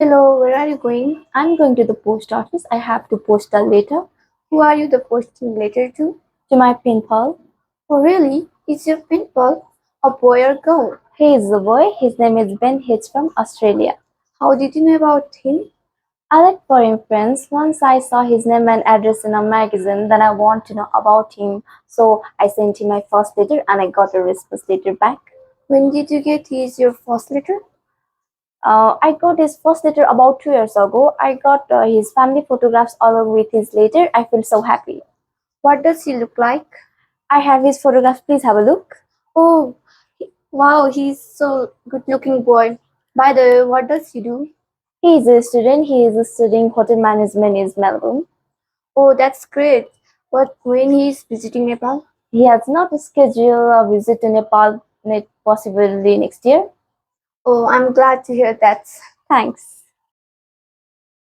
Hello, where are you going? I'm going to the post office. I have to post a letter. Who are you the posting letter to? To my pen pal. Oh, really? Is your pen pal a boy or girl? He is a boy. His name is Ben. He's from Australia. How did you know about him? I like foreign friends. Once I saw his name and address in a magazine, then I want to know about him. So I sent him my first letter and I got a response letter back. When did you get your first letter? I got his first letter about 2 years ago. I got his family photographs along with his letter. I feel so happy. What does he look like? I have his photographs. Please have a look. Oh, wow, he's so good looking boy. By the way, what does he do? He is a student. He is studying hotel management in Melbourne. Oh, that's great. But when he is visiting Nepal? He has not scheduled a visit to Nepal, possibly next year. Oh, I'm glad to hear that. Thanks.